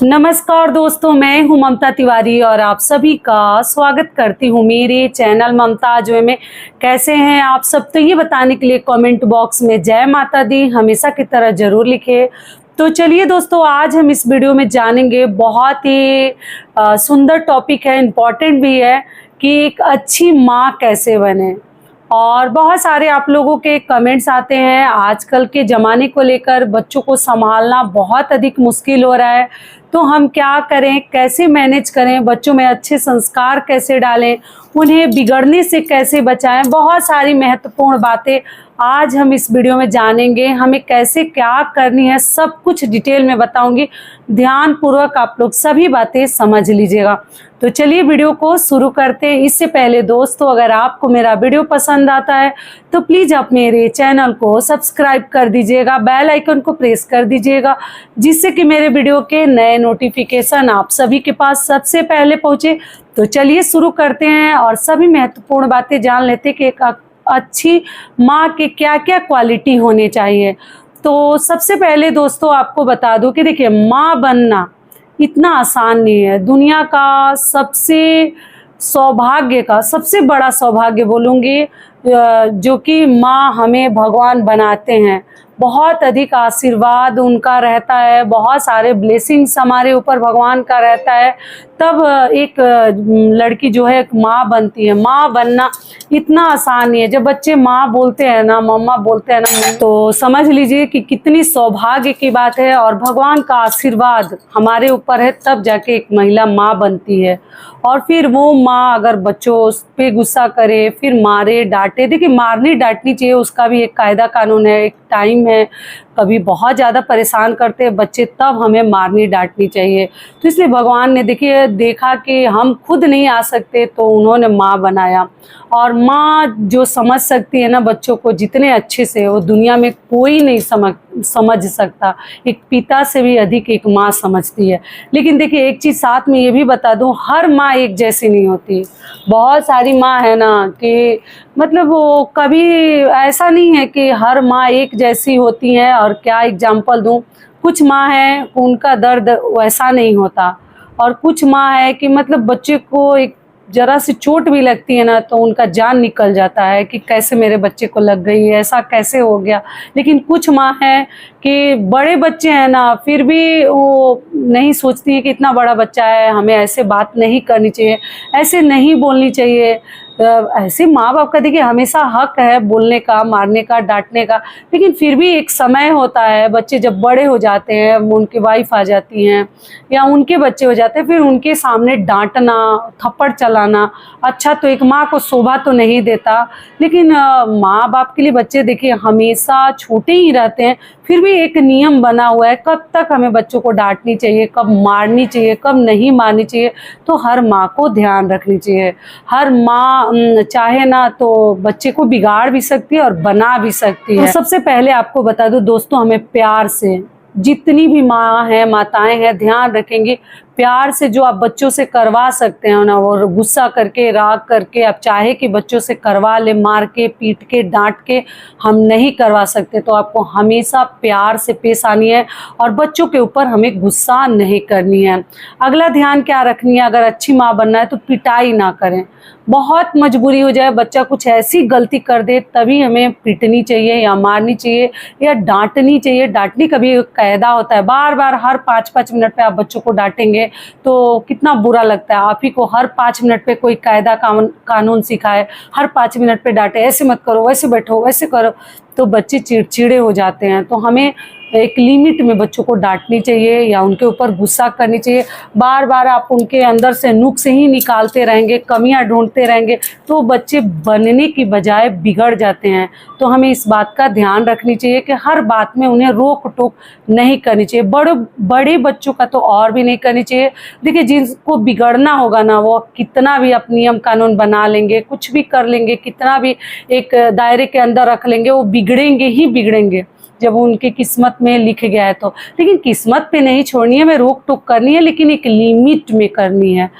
नमस्कार दोस्तों, मैं हूं ममता तिवारी और आप सभी का स्वागत करती हूं मेरे चैनल ममता जो में। कैसे हैं आप सब? तो ये बताने के लिए कमेंट बॉक्स में जय माता दी हमेशा की तरह जरूर लिखे। तो चलिए दोस्तों, आज हम इस वीडियो में जानेंगे, बहुत ही सुंदर टॉपिक है, इम्पॉर्टेंट भी है कि एक अच्छी माँ कैसे बने। और बहुत सारे आप लोगों के कमेंट्स आते हैं आजकल के ज़माने को लेकर, बच्चों को संभालना बहुत अधिक मुश्किल हो रहा है। तो हम क्या करें, कैसे मैनेज करें, बच्चों में अच्छे संस्कार कैसे डालें, उन्हें बिगड़ने से कैसे बचाएं, बहुत सारी महत्वपूर्ण बातें आज हम इस वीडियो में जानेंगे। हमें कैसे क्या करनी है सब कुछ डिटेल में बताऊंगी। ध्यान पूर्वक आप लोग सभी बातें समझ लीजिएगा। तो चलिए वीडियो को शुरू करते हैं। इससे पहले दोस्तों, अगर आपको मेरा वीडियो पसंद आता है तो प्लीज़ आप मेरे चैनल को सब्सक्राइब कर दीजिएगा, बेल आइकन को प्रेस कर दीजिएगा, जिससे कि मेरे वीडियो के नए नोटिफिकेशन आप सभी के पास सबसे पहले पहुँचे। तो चलिए शुरू करते हैं और सभी महत्वपूर्ण बातें जान लेते हैं कि एक अच्छी माँ के क्या क्या क्वालिटी होने चाहिए। तो सबसे पहले दोस्तों आपको बता दूं कि देखिए, माँ बनना इतना आसान नहीं है। दुनिया का सबसे बड़ा सौभाग्य बोलूँगी, जो कि माँ हमें भगवान बनाते हैं। बहुत अधिक आशीर्वाद उनका रहता है, बहुत सारे ब्लेसिंग्स हमारे ऊपर भगवान का रहता है, तब एक लड़की जो है एक माँ बनती है। माँ बनना इतना आसान नहीं है। जब बच्चे माँ बोलते हैं ना, मम्मा बोलते हैं ना, तो समझ लीजिए कि कितनी सौभाग्य की बात है और भगवान का आशीर्वाद हमारे ऊपर है, तब जाके एक महिला माँ बनती है। और फिर वो माँ अगर बच्चों पे गुस्सा करे, फिर मारे डांटे, देखिए मारनी डांटनी चाहिए, उसका भी एक कायदा कानून है, एक टाइम है। कभी बहुत ज़्यादा परेशान करते हैं बच्चे, तब हमें मारनी डांटनी चाहिए। तो इसलिए भगवान ने देखा कि हम खुद नहीं आ सकते, तो उन्होंने माँ बनाया। और माँ जो समझ सकती है ना बच्चों को जितने अच्छे से, वो दुनिया में कोई नहीं समझ सकता। एक पिता से भी अधिक एक माँ समझती है। लेकिन देखिए एक चीज़ साथ में ये भी बता दूँ, हर माँ एक जैसी नहीं होती। बहुत सारी माँ है ना कि मतलब वो कभी ऐसा नहीं है कि हर माँ एक जैसी होती हैं। और क्या एग्जाम्पल दूँ, कुछ माँ है उनका दर्द वैसा नहीं होता, और कुछ माँ है कि मतलब बच्चे को एक जरा सी चोट भी लगती है ना तो उनका जान निकल जाता है कि कैसे मेरे बच्चे को लग गई, ऐसा कैसे हो गया। लेकिन कुछ माँ है कि बड़े बच्चे हैं ना, फिर भी वो नहीं सोचती है कि इतना बड़ा बच्चा है, हमें ऐसे बात नहीं करनी चाहिए, ऐसे नहीं बोलनी चाहिए। ऐसे माँ बाप का देखिए हमेशा हक है बोलने का, मारने का, डांटने का। लेकिन फिर भी एक समय होता है, बच्चे जब बड़े हो जाते हैं, उनकी वाइफ आ जाती हैं या उनके बच्चे हो जाते हैं, फिर उनके सामने डांटना, थप्पड़ चलाना अच्छा तो एक माँ को शोभा तो नहीं देता। लेकिन माँ बाप के लिए बच्चे देखिए हमेशा छोटे ही रहते हैं, फिर भी एक नियम बना हुआ है कब तक हमें बच्चों को डांटनी चाहिए, कब मारनी चाहिए, कब नहीं मारनी चाहिए। तो हर माँ को ध्यान रखनी चाहिए। हर माँ चाहे ना तो बच्चे को बिगाड़ भी सकती है और बना भी सकती है। तो सबसे पहले आपको बता दूं दोस्तों, हमें प्यार से, जितनी भी माँ हैं, माताएं हैं, ध्यान रखेंगे प्यार से जो आप बच्चों से करवा सकते हैं ना, और गुस्सा करके, राग करके आप चाहे कि बच्चों से करवा ले, मार के, पीट के, डांट के हम नहीं करवा सकते। तो आपको हमेशा प्यार से पेश आनी है और बच्चों के ऊपर हमें गुस्सा नहीं करनी है। अगला ध्यान क्या रखनी है, अगर अच्छी माँ बनना है तो पिटाई ना करें। बहुत मजबूरी हो जाए, बच्चा कुछ ऐसी गलती कर दे, तभी हमें पीटनी चाहिए या मारनी चाहिए या डांटनी चाहिए। डांटनी का भी कायदा होता है, बार बार हर 5-5 मिनट पे आप बच्चों को डांटेंगे तो कितना बुरा लगता है। आप ही को हर 5 मिनट पे कोई कायदा कानून सिखाए, हर 5 मिनट पे डांटे, ऐसे मत करो, वैसे बैठो, वैसे करो, तो बच्चे चिड़चिड़े हो जाते हैं। तो हमें एक लिमिट में बच्चों को डांटनी चाहिए या उनके ऊपर गुस्सा करनी चाहिए। बार बार आप उनके अंदर से नुक्स ही निकालते रहेंगे, कमियां ढूंढते रहेंगे, तो बच्चे बनने की बजाय बिगड़ जाते हैं। तो हमें इस बात का ध्यान रखनी चाहिए कि हर बात में उन्हें रोक टोक नहीं करनी चाहिए। बड़े बच्चों का तो और भी नहीं करनी चाहिए। देखिए जिनको बिगड़ना होगा ना, वो कितना भी आप नियम कानून बना लेंगे, कुछ भी कर लेंगे, कितना भी एक दायरे के अंदर रख लेंगे, वो बिगड़ेंगे ही बिगड़ेंगे जब उनकी किस्मत में लिख गया है तो। लेकिन किस्मत पे नहीं छोड़नी है, हमें रोक टोक करनी है, लेकिन एक लिमिट में करनी है।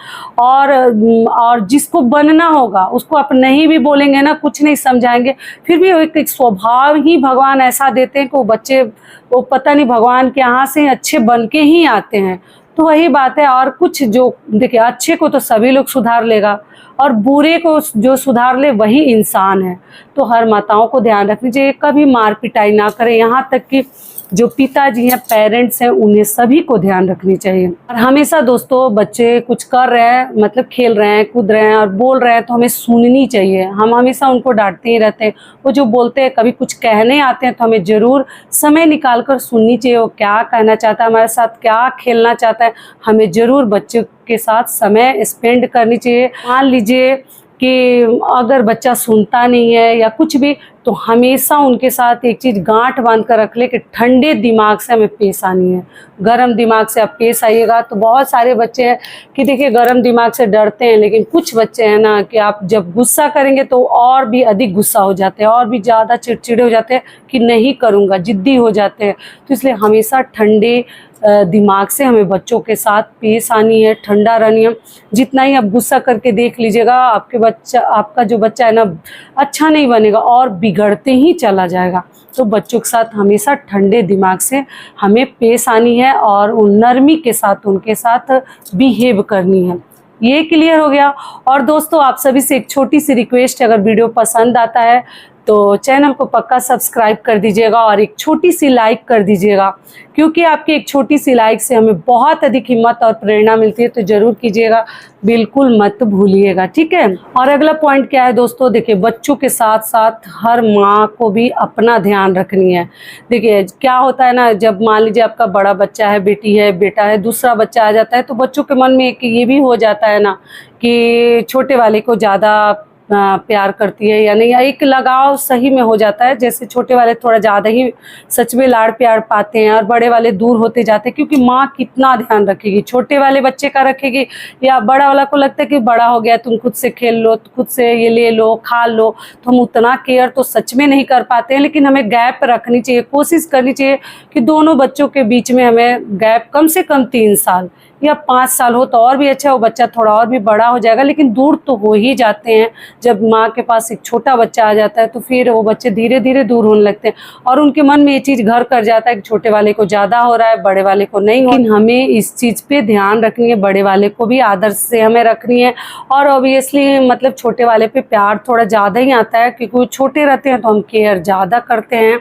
और जिसको बनना होगा उसको आप नहीं भी बोलेंगे ना, कुछ नहीं समझाएंगे, फिर भी एक स्वभाव ही भगवान ऐसा देते हैं कि वो बच्चे, वो पता नहीं भगवान के यहाँ से अच्छे बन के ही आते हैं। तो वही बात है। और कुछ जो देखिए, अच्छे को तो सभी लोग सुधार लेगा और बुरे को जो सुधार ले वही इंसान है। तो हर माताओं को ध्यान रखनी चाहिए, कभी मार पिटाई ना करें, यहाँ तक कि जो पिताजी हैं, पेरेंट्स हैं, उन्हें सभी को ध्यान रखनी चाहिए। और हमेशा दोस्तों, बच्चे कुछ कर रहे हैं, मतलब खेल रहे हैं, कूद रहे हैं और बोल रहे हैं, तो हमें सुननी चाहिए। हम हमेशा उनको डांटते ही रहते हैं, वो जो बोलते हैं, कभी कुछ कहने आते हैं तो हमें ज़रूर समय निकाल कर सुननी चाहिए। वो क्या कहना चाहता है, हमारे साथ क्या खेलना चाहता है, हमें ज़रूर बच्चों के साथ समय स्पेंड करनी चाहिए। मान लीजिए कि अगर बच्चा सुनता नहीं है या कुछ भी, तो हमेशा उनके साथ एक चीज़ गांठ बांध कर रख ले कि ठंडे दिमाग से हमें पेश आनी है। गर्म दिमाग से आप पेश आइएगा तो बहुत सारे बच्चे हैं कि देखिए गर्म दिमाग से डरते हैं, लेकिन कुछ बच्चे हैं ना कि आप जब गुस्सा करेंगे तो और भी अधिक गुस्सा हो जाते हैं और भी ज़्यादा चिड़चिड़े हो जाते हैं कि नहीं करूँगा, जिद्दी हो जाते हैं। तो इसलिए हमेशा ठंडे दिमाग से हमें बच्चों के साथ पेश आनी है, ठंडा रहनी है। जितना ही आप गुस्सा करके देख लीजिएगा, आपका जो बच्चा है ना, अच्छा नहीं बनेगा और बिगड़ते ही चला जाएगा। तो बच्चों के साथ हमेशा ठंडे दिमाग से हमें पेश आनी है और उन नरमी के साथ उनके साथ बिहेव करनी है। ये क्लियर हो गया। और दोस्तों, आप सभी से एक छोटी सी रिक्वेस्ट है, अगर वीडियो पसंद आता है तो चैनल को पक्का सब्सक्राइब कर दीजिएगा और एक छोटी सी लाइक कर दीजिएगा, क्योंकि आपकी एक छोटी सी लाइक से हमें बहुत अधिक हिम्मत और प्रेरणा मिलती है। तो ज़रूर कीजिएगा, बिल्कुल मत भूलिएगा, ठीक है। और अगला पॉइंट क्या है दोस्तों, देखिए बच्चों के साथ साथ हर माँ को भी अपना ध्यान रखनी है। देखिए क्या होता है ना, जब मान लीजिए आपका बड़ा बच्चा है, बेटी है, बेटा है, दूसरा बच्चा आ जाता है, तो बच्चों के मन में एक ये भी हो जाता है ना कि छोटे वाले को ज़्यादा प्यार करती है या नहीं, या एक लगाव सही में हो जाता है। जैसे छोटे वाले थोड़ा ज़्यादा ही सच में लाड़ प्यार पाते हैं और बड़े वाले दूर होते जाते हैं, क्योंकि माँ कितना ध्यान रखेगी, छोटे वाले बच्चे का रखेगी, या बड़ा वाला को लगता है कि बड़ा हो गया, तुम खुद से खेल लो, खुद से ये ले लो, खा लो। तो हम उतना केयर तो सच में नहीं कर पाते हैं, लेकिन हमें गैप रखनी चाहिए, कोशिश करनी चाहिए कि दोनों बच्चों के बीच में हमें गैप कम से कम 3 साल या 5 साल हो तो और भी अच्छा, वो बच्चा थोड़ा और भी बड़ा हो जाएगा। लेकिन दूर तो हो ही जाते हैं, जब माँ के पास एक छोटा बच्चा आ जाता है तो फिर वो बच्चे धीरे धीरे दूर होने लगते हैं और उनके मन में ये चीज़ घर कर जाता है कि छोटे वाले को ज़्यादा हो रहा है, बड़े वाले को नहीं। लेकिन हमें इस चीज़ पे ध्यान रखनी है, बड़े वाले को भी आदर से हमें रखनी है। और ऑब्वियसली मतलब छोटे वाले पे प्यार थोड़ा ज़्यादा ही आता है, क्योंकि वो छोटे रहते हैं तो हम केयर ज़्यादा करते हैं।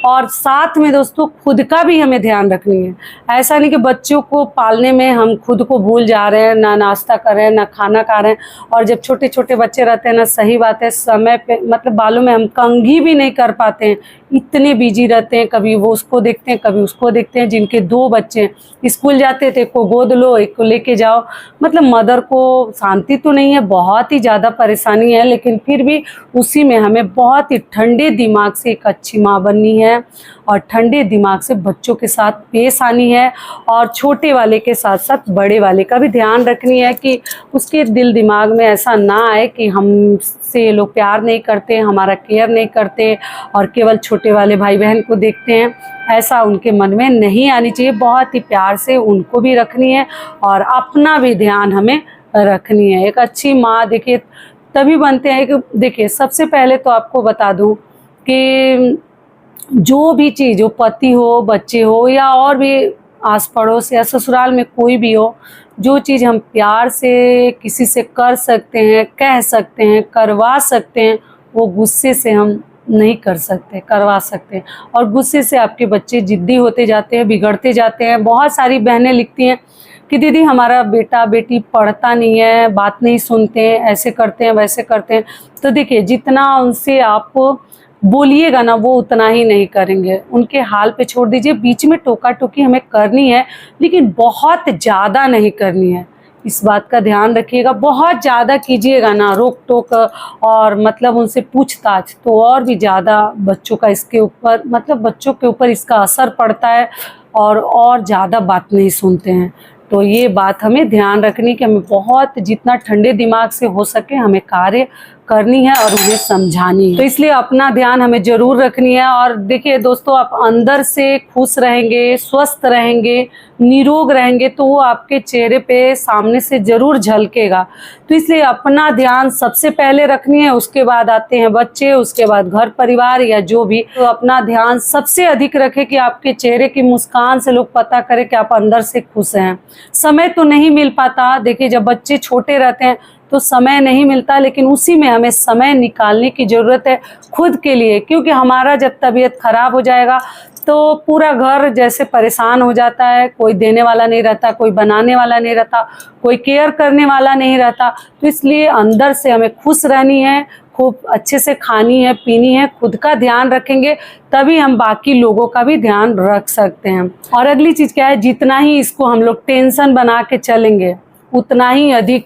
और साथ में दोस्तों, खुद का भी हमें ध्यान रखनी है। ऐसा नहीं कि बच्चों को पालने में हम खुद को भूल जा रहे हैं, ना नाश्ता कर रहे हैं, ना खाना खा रहे हैं। और जब छोटे छोटे बच्चे रहते हैं ना, सही बात है, समय पे मतलब बालों में हम कंघी भी नहीं कर पाते हैं, इतने बिजी रहते हैं। कभी वो उसको देखते हैं, कभी उसको देखते हैं। जिनके 2 बच्चे स्कूल जाते थे, एक को गोद लो, एक को लेके जाओ, मतलब मदर को शांति तो नहीं है, बहुत ही ज़्यादा परेशानी है। लेकिन फिर भी उसी में हमें बहुत ही ठंडे दिमाग से एक अच्छी माँ बननी है और ठंडे दिमाग से बच्चों के साथ पेश आनी है। और छोटे वाले के साथ साथ बड़े वाले का भी ध्यान रखनी है कि उसके दिल दिमाग में ऐसा ना आए कि हमसे ये लोग प्यार नहीं करते, हमारा केयर नहीं करते और केवल छोटे वाले भाई बहन को देखते हैं। ऐसा उनके मन में नहीं आनी चाहिए। बहुत ही प्यार से उनको भी रखनी है और अपना भी ध्यान हमें रखनी है। एक अच्छी माँ देखिए तभी बनते हैं कि देखिए, सबसे पहले तो आपको बता दूं कि जो भी चीज़ हो, पति हो, बच्चे हो या और भी आस पड़ोस या ससुराल में कोई भी हो, जो चीज़ हम प्यार से किसी से कर सकते हैं, कह सकते हैं, करवा सकते हैं, वो गुस्से से हम नहीं कर सकते, करवा सकते हैं। और गुस्से से आपके बच्चे जिद्दी होते जाते हैं, बिगड़ते जाते हैं। बहुत सारी बहनें लिखती हैं कि दीदी हमारा बेटा बेटी पढ़ता नहीं है, बात नहीं सुनते हैं, ऐसे करते हैं, वैसे करते हैं। तो देखिए, जितना उनसे आप बोलिएगा ना, वो उतना ही नहीं करेंगे, उनके हाल पे छोड़ दीजिए। बीच में टोका टोकी हमें करनी है, लेकिन बहुत ज़्यादा नहीं करनी है, इस बात का ध्यान रखिएगा। बहुत ज़्यादा कीजिएगा ना रोक टोक और मतलब उनसे पूछताछ, तो और भी ज़्यादा बच्चों का इसके ऊपर मतलब बच्चों के ऊपर इसका असर पड़ता है और ज़्यादा बात नहीं सुनते हैं। तो ये बात हमें ध्यान रखनी कि हमें बहुत जितना ठंडे दिमाग से हो सके हमें कार्य करनी है और उन्हें समझानी है। तो इसलिए अपना ध्यान हमें जरूर रखनी है। और देखिए दोस्तों, आप अंदर से खुश रहेंगे, स्वस्थ रहेंगे, निरोग रहेंगे तो वो आपके चेहरे पे सामने से जरूर झलकेगा। तो इसलिए अपना ध्यान सबसे पहले रखनी है, उसके बाद आते हैं बच्चे, उसके बाद घर परिवार या जो भी। तो अपना ध्यान सबसे अधिक रखें कि आपके चेहरे की मुस्कान से लोग पता करें कि आप अंदर से खुश हैं। समय तो नहीं मिल पाता, देखिए जब बच्चे छोटे रहते हैं तो समय नहीं मिलता, लेकिन उसी में हमें समय निकालने की ज़रूरत है खुद के लिए। क्योंकि हमारा जब तबीयत खराब हो जाएगा तो पूरा घर जैसे परेशान हो जाता है, कोई देने वाला नहीं रहता, कोई बनाने वाला नहीं रहता, कोई केयर करने वाला नहीं रहता। तो इसलिए अंदर से हमें खुश रहनी है, खूब अच्छे से खानी है, पीनी है, खुद का ध्यान रखेंगे तभी हम बाकी लोगों का भी ध्यान रख सकते हैं। और अगली चीज़ क्या है, जितना ही इसको हम लोग टेंशन बना के चलेंगे उतना ही अधिक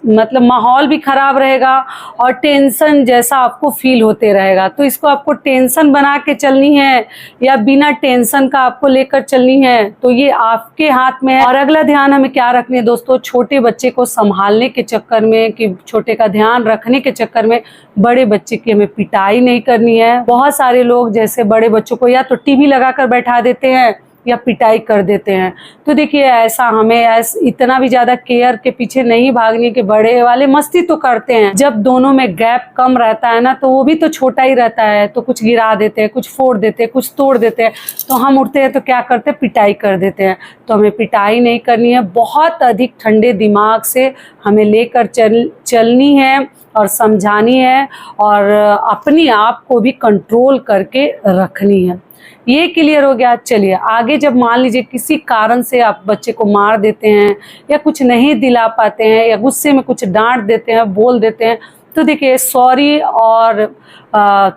मतलब माहौल भी खराब रहेगा और टेंशन जैसा आपको फील होते रहेगा। तो इसको आपको टेंशन बना के चलनी है या बिना टेंशन का आपको लेकर चलनी है, तो ये आपके हाथ में है। और अगला ध्यान हमें क्या रखनी है दोस्तों, छोटे बच्चे को संभालने के चक्कर में, कि छोटे का ध्यान रखने के चक्कर में बड़े बच्चे की हमें पिटाई नहीं करनी है। बहुत सारे लोग जैसे बड़े बच्चों को या तो टीवी लगा कर बैठा देते हैं या पिटाई कर देते हैं। तो देखिए ऐसा हमें इतना भी ज़्यादा केयर के पीछे नहीं भागनी कि बड़े वाले मस्ती तो करते हैं, जब दोनों में गैप कम रहता है ना तो वो भी तो छोटा ही रहता है, तो कुछ गिरा देते हैं, कुछ फोड़ देते हैं, कुछ तोड़ देते हैं, तो हम उठते हैं तो क्या करते हैं, पिटाई कर देते हैं। तो हमें पिटाई नहीं करनी है, बहुत अधिक ठंडे दिमाग से हमें लेकर चलनी है और समझानी है और अपने आप को भी कंट्रोल करके रखनी है। ये क्लियर हो गया। चलिए आगे, जब मान लीजिए किसी कारण से आप बच्चे को मार देते हैं या कुछ नहीं दिला पाते हैं या गुस्से में कुछ डांट देते हैं, बोल देते हैं, तो देखिए सॉरी और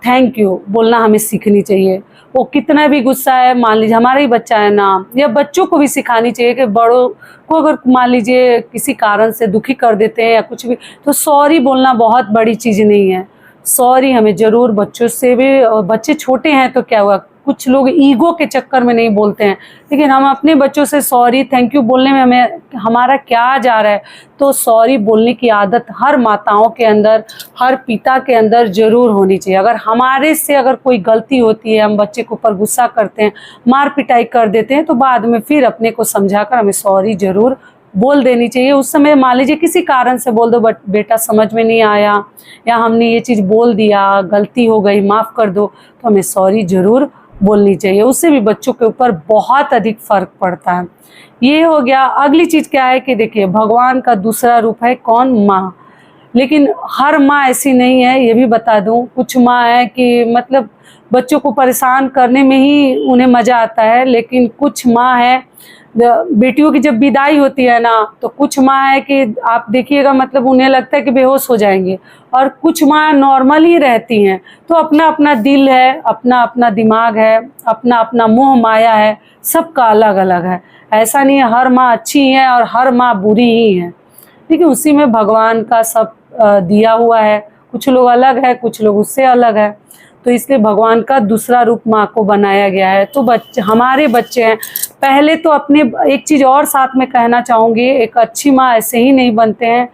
थैंक यू बोलना हमें सीखनी चाहिए। वो कितना भी गुस्सा है, मान लीजिए हमारा ही बच्चा है ना, या बच्चों को भी सिखानी चाहिए कि बड़ों को अगर मान लीजिए किसी कारण से दुखी कर देते हैं या कुछ भी, तो सॉरी बोलना बहुत बड़ी चीज़ नहीं है। सॉरी हमें ज़रूर बच्चों से भी, बच्चे छोटे हैं तो क्या हुआ, कुछ लोग ईगो के चक्कर में नहीं बोलते हैं, लेकिन हम अपने बच्चों से सॉरी थैंक यू बोलने में हमें हमारा क्या जा रहा है। तो सॉरी बोलने की आदत हर माताओं के अंदर, हर पिता के अंदर ज़रूर होनी चाहिए। अगर हमारे से अगर कोई गलती होती है, हम बच्चे के ऊपर गुस्सा करते हैं, मार पिटाई कर देते हैं, तो बाद में फिर अपने को समझाकर हमें सॉरी ज़रूर बोल देनी चाहिए। उस समय मान लीजिए किसी कारण से बोल दो, बट बेटा समझ में नहीं आया या हमने ये चीज़ बोल दिया, गलती हो गई, माफ़ कर दो, तो हमें सॉरी ज़रूर बोलनी चाहिए। उससे भी बच्चों के ऊपर बहुत अधिक फर्क पड़ता है। ये हो गया। अगली चीज़ क्या है कि देखिए भगवान का दूसरा रूप है कौन, माँ। लेकिन हर माँ ऐसी नहीं है, ये भी बता दूं। कुछ माँ है कि मतलब बच्चों को परेशान करने में ही उन्हें मज़ा आता है, लेकिन कुछ माँ है, बेटियों की जब विदाई होती है ना, तो कुछ माँ है कि आप देखिएगा मतलब उन्हें लगता है कि बेहोश हो जाएंगे, और कुछ माँ नॉर्मल ही रहती हैं। तो अपना अपना दिल है, अपना अपना दिमाग है, अपना अपना मोह माया है, सबका अलग अलग है। ऐसा नहीं है हर माँ अच्छी है और हर माँ बुरी ही है, लेकिन उसी में भगवान का सब दिया हुआ है। कुछ लोग अलग है, कुछ लोग उससे अलग है, तो इसलिए भगवान का दूसरा रूप माँ को बनाया गया है। तो हमारे बच्चे हैं। पहले तो अपने एक चीज़ और साथ में कहना चाहूँगी, एक अच्छी माँ ऐसे ही नहीं बनते हैं।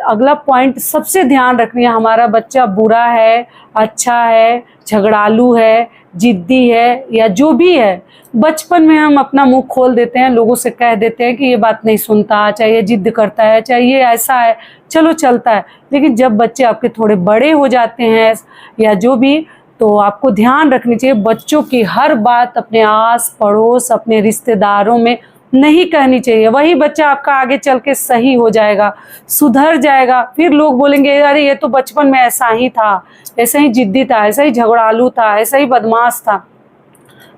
अगला पॉइंट सबसे ध्यान रखनी है, हमारा बच्चा बुरा है, अच्छा है, झगड़ालू है, जिद्दी है या जो भी है, बचपन में हम अपना मुंह खोल देते हैं, लोगों से कह देते हैं कि ये बात नहीं सुनता, चाहे ये जिद करता है, चाहे ये ऐसा है, चलो चलता है। लेकिन जब बच्चे आपके थोड़े बड़े हो जाते हैं या जो भी, तो आपको ध्यान रखनी चाहिए बच्चों की हर बात अपने आस पड़ोस, अपने रिश्तेदारों में नहीं कहनी चाहिए। वही बच्चा आपका आगे चल के सही हो जाएगा, सुधर जाएगा। फिर लोग बोलेंगे अरे ये तो बचपन में ऐसा ही था, ऐसा ही जिद्दी था, ऐसा ही झगड़ालू था, ऐसा ही बदमाश था।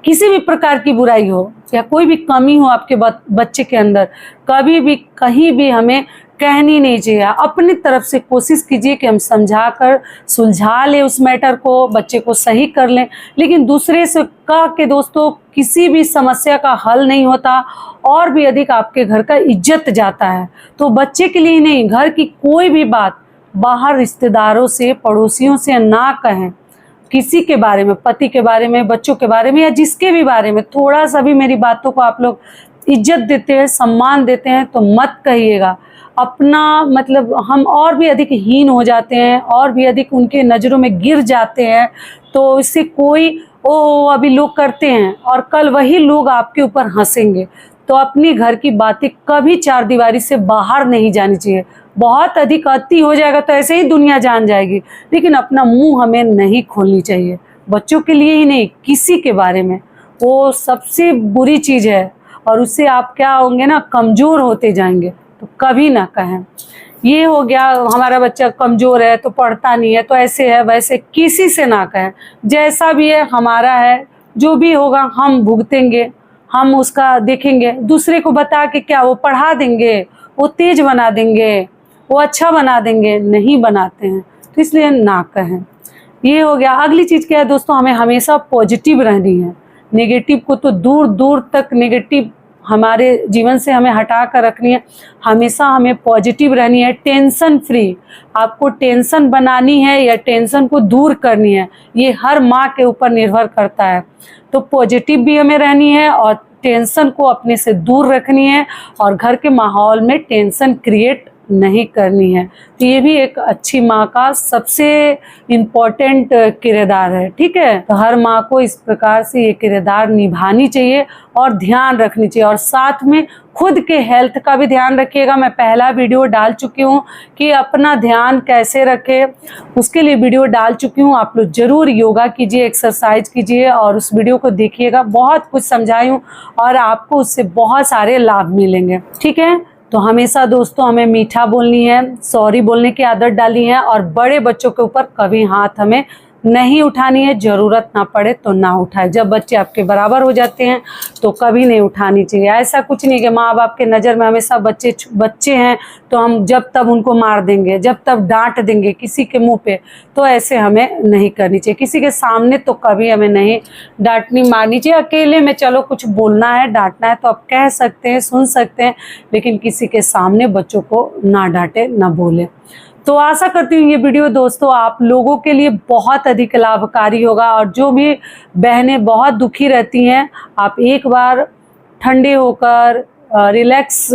किसी भी प्रकार की बुराई हो या कोई भी कमी हो आपके बच्चे के अंदर, कभी भी कहीं भी हमें कहनी नहीं चाहिए। अपनी तरफ से कोशिश कीजिए कि हम समझा कर सुलझा लें उस मैटर को, बच्चे को सही कर लें। लेकिन दूसरे से कह के दोस्तों किसी भी समस्या का हल नहीं होता, और भी अधिक आपके घर का इज्जत जाता है। तो बच्चे के लिए नहीं, घर की कोई भी बात बाहर रिश्तेदारों से, पड़ोसियों से ना कहें। किसी के बारे में, पति के बारे में, बच्चों के बारे में या जिसके भी बारे में, थोड़ा सा भी मेरी बातों को आप लोग इज्जत देते हैं, सम्मान देते हैं तो मत कहिएगा। अपना मतलब हम और भी अधिक हीन हो जाते हैं, और भी अधिक उनके नज़रों में गिर जाते हैं। तो इससे कोई अभी लोग करते हैं और कल वही लोग आपके ऊपर हंसेंगे। तो अपने घर की बातें कभी चार दीवारी से बाहर नहीं जानी चाहिए। बहुत अधिक अति हो जाएगा तो ऐसे ही दुनिया जान जाएगी, लेकिन अपना मुंह हमें नहीं खोलनी चाहिए, बच्चों के लिए ही नहीं, किसी के बारे में। वो सबसे बुरी चीज़ है और उससे आप क्या होंगे ना, कमज़ोर होते जाएंगे। तो कभी ना कहें ये हो गया हमारा बच्चा कमज़ोर है तो पढ़ता नहीं है तो ऐसे है वैसे, किसी से ना कहें। जैसा भी है हमारा है, जो भी होगा हम भुगतेंगे, हम उसका देखेंगे। दूसरे को बता के क्या वो पढ़ा देंगे, वो तेज बना देंगे, वो अच्छा बना देंगे? नहीं बनाते हैं। तो इसलिए ना कहें। ये हो गया। अगली चीज़ क्या है दोस्तों, हमें हमेशा पॉजिटिव रहनी है। नेगेटिव को तो दूर दूर तक, नेगेटिव हमारे जीवन से हमें हटा कर रखनी है। हमेशा हमें पॉजिटिव रहनी है, टेंशन फ्री। आपको टेंशन बनानी है या टेंशन को दूर करनी है, ये हर माँ के ऊपर निर्भर करता है। तो पॉजिटिव भी हमें रहनी है और टेंशन को अपने से दूर रखनी है, और घर के माहौल में टेंशन क्रिएट नहीं करनी है। तो ये भी एक अच्छी माँ का सबसे इम्पोर्टेंट किरदार है। ठीक है, तो हर माँ को इस प्रकार से ये किरदार निभानी चाहिए और ध्यान रखनी चाहिए। और साथ में खुद के हेल्थ का भी ध्यान रखिएगा। मैं पहला वीडियो डाल चुकी हूँ कि अपना ध्यान कैसे रखें, उसके लिए वीडियो डाल चुकी हूँ। आप लोग ज़रूर योगा कीजिए, एक्सरसाइज कीजिए और उस वीडियो को देखिएगा। बहुत कुछ समझाई हूँ और आपको उससे बहुत सारे लाभ मिलेंगे। ठीक है, तो हमेशा दोस्तों हमें मीठा बोलनी है, सॉरी बोलने की आदत डालनी है, और बड़े बच्चों के ऊपर कभी हाथ हमें नहीं उठानी है। ज़रूरत ना पड़े तो ना उठाए। जब बच्चे आपके बराबर हो जाते हैं तो कभी नहीं उठानी चाहिए। ऐसा कुछ नहीं कि माँ बाप के नज़र में हमेशा बच्चे हैं तो हम जब तब उनको मार देंगे, जब तब डांट देंगे किसी के मुंह पे, तो ऐसे हमें नहीं करनी चाहिए। किसी के सामने तो कभी हमें नहीं डांटनी मारनी चाहिए। अकेले में चलो कुछ बोलना है, डांटना है तो आप कह सकते हैं, सुन सकते हैं, लेकिन किसी के सामने बच्चों को ना डांटे, ना बोले। तो आशा करती हूँ ये वीडियो दोस्तों आप लोगों के लिए बहुत अधिक लाभकारी होगा। और जो भी बहनें बहुत दुखी रहती हैं, आप एक बार ठंडे होकर, रिलैक्स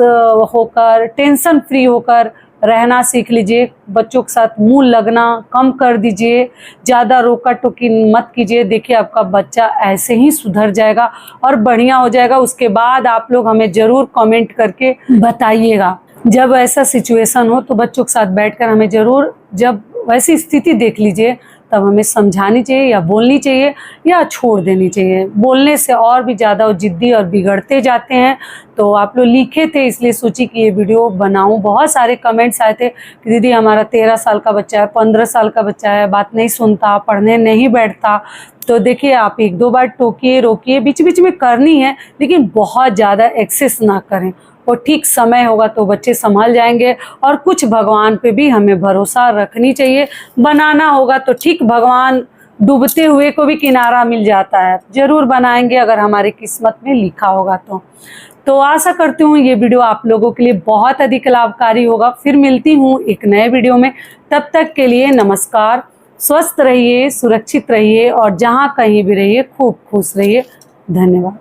होकर, टेंशन फ्री होकर रहना सीख लीजिए। बच्चों के साथ मुंह लगना कम कर दीजिए, ज़्यादा रोका टोकी मत कीजिए। देखिए आपका बच्चा ऐसे ही सुधर जाएगा और बढ़िया हो जाएगा। उसके बाद आप लोग हमें ज़रूर कमेंट करके बताइएगा। जब ऐसा सिचुएशन हो तो बच्चों के साथ बैठकर हमें ज़रूर, जब वैसी स्थिति देख लीजिए तब हमें समझानी चाहिए या बोलनी चाहिए या छोड़ देनी चाहिए। बोलने से और भी ज़्यादा वो जिद्दी और बिगड़ते जाते हैं। तो आप लोग लिखे थे इसलिए सोची कि ये वीडियो बनाऊं। बहुत सारे कमेंट्स आए थे कि दीदी हमारा 13 साल का बच्चा है, 15 साल का बच्चा है, बात नहीं सुनता, पढ़ने नहीं बैठता। तो देखिए आप 1-2 बार टोकिए, रोकिए, बीच बीच में करनी है, लेकिन बहुत ज़्यादा एक्सेस ना करें। और ठीक समय होगा तो बच्चे संभल जाएंगे। और कुछ भगवान पे भी हमें भरोसा रखनी चाहिए। बनाना होगा तो ठीक, भगवान डूबते हुए को भी किनारा मिल जाता है, ज़रूर बनाएंगे अगर हमारी किस्मत में लिखा होगा तो आशा करती हूँ ये वीडियो आप लोगों के लिए बहुत अधिक लाभकारी होगा। फिर मिलती हूँ एक नए वीडियो में, तब तक के लिए नमस्कार। स्वस्थ रहिए, सुरक्षित रहिए और जहाँ कहीं भी रहिए खूब खुश रहिए। धन्यवाद।